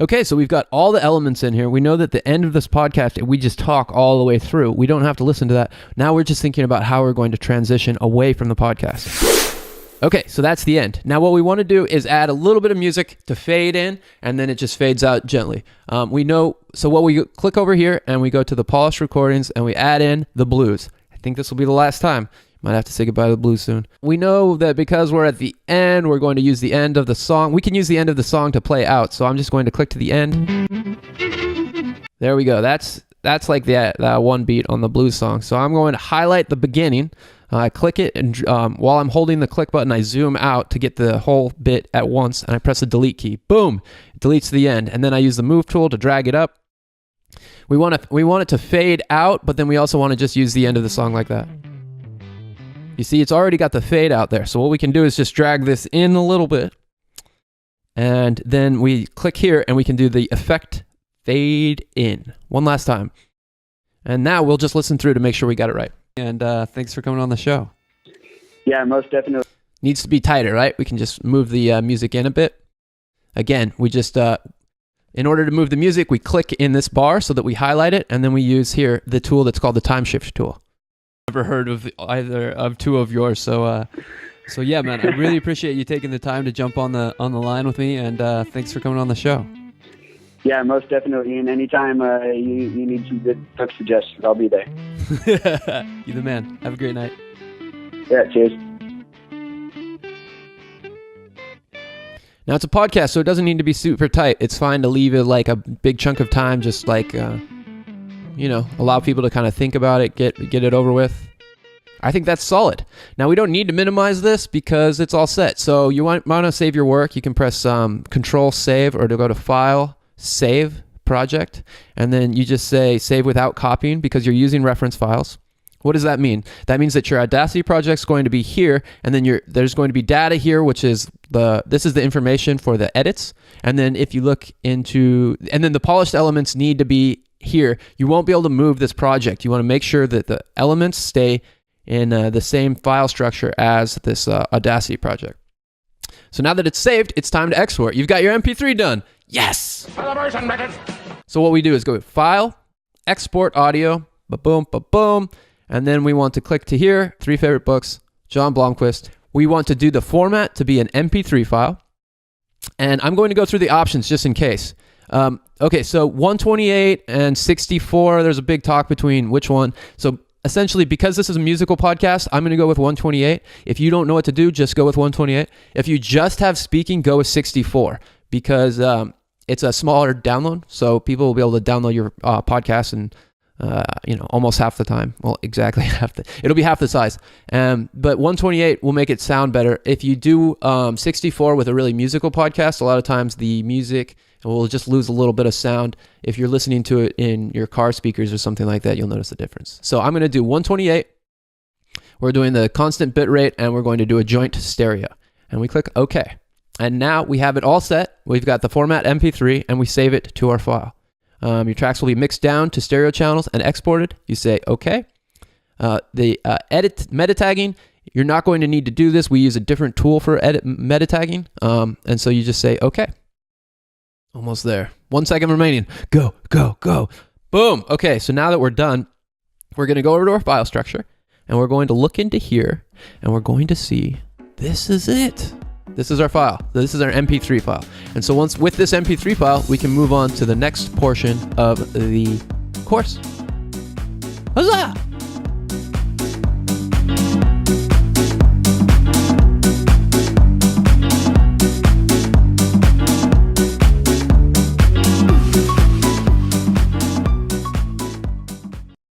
Okay, so we've got all the elements in here. We know that the end of this podcast, we just talk all the way through. We don't have to listen to that. Now we're just thinking about how we're going to transition away from the podcast. Okay, so that's the end. Now what we want to do is add a little bit of music to fade in, and then it just fades out gently. We click over here, and we go to the polished recordings, and we add in the blues. I think this will be the last time. Might have to say goodbye to the blues soon. We know that because we're at the end, we're going to use the end of the song. We can use the end of the song to play out. So I'm just going to click to the end. There we go. That's like that one beat on the blues song. So I'm going to highlight the beginning. I click it, and while I'm holding the click button, I zoom out to get the whole bit at once, and I press the delete key. Boom! It deletes the end. And then I use the move tool to drag it up. We want it to fade out, but then we also want to just use the end of the song like that. You see, it's already got the fade out there. So what we can do is just drag this in a little bit. And then we click here and we can do the effect fade in one last time. And now we'll just listen through to make sure we got it right. And thanks for coming on the show. Yeah, most definitely. Needs to be tighter, right? We can just move the music in a bit. Again, we just, in order to move the music, we click in this bar so that we highlight it. And then we use here the tool that's called the time shift tool. Never heard of either of two of yours, so yeah, man, I really appreciate you taking the time to jump on the line with me, and thanks for coming on the show. Yeah, most definitely. And anytime you need some good book suggestions, I'll be there. You the man. Have a great night. Yeah, cheers. Now it's a podcast, so it doesn't need to be super tight. It's fine to leave it like a big chunk of time, just like. Allow people to kind of think about it, get it over with. I think that's solid. Now, we don't need to minimize this because it's all set. So you want to save your work, you can press Control Save, or to go to File, Save, Project, and then you just say Save Without Copying because you're using reference files. What does that mean? That means that your Audacity project is going to be here, and then there's going to be data here, which is this is the information for the edits. And then if you look into, and then the polished elements need to be here. You won't be able to move this project. You want to make sure that the elements stay in the same file structure as this Audacity project. So now that it's saved, it's time to export. You've got your MP3 done. Yes! So what we do is go File, Export Audio, ba-boom, ba-boom, and then we want to click to here, 3 favorite books, John Blomquist. We want to do the format to be an MP3 file, and I'm going to go through the options just in case. Okay, so 128 and 64, there's a big talk between which one. So essentially, because this is a musical podcast, I'm going to go with 128. If you don't know what to do, just go with 128. If you just have speaking, go with 64 because it's a smaller download. So people will be able to download your podcast in almost half the time. Well, exactly it'll be half the size. But 128 will make it sound better. If you do 64 with a really musical podcast, a lot of times the music will just lose a little bit of sound. If you're listening to it in your car speakers or something like that, you'll notice the difference. So I'm going to do 128. We're doing the constant bit rate, and we're going to do a joint stereo. And we click OK. And now we have it all set. We've got the format MP3, and we save it to our file. Your tracks will be mixed down to stereo channels and exported. You say OK. The edit meta tagging, you're not going to need to do this. We use a different tool for edit meta tagging. And so you just say OK. Almost there. 1 second remaining. Go, go, go. Boom. Okay, so now that we're done, we're going to go over to our file structure, and we're going to look into here, and we're going to see this is it. This is our file. This is our MP3 file. And so once with this MP3 file, we can move on to the next portion of the course. Huzzah!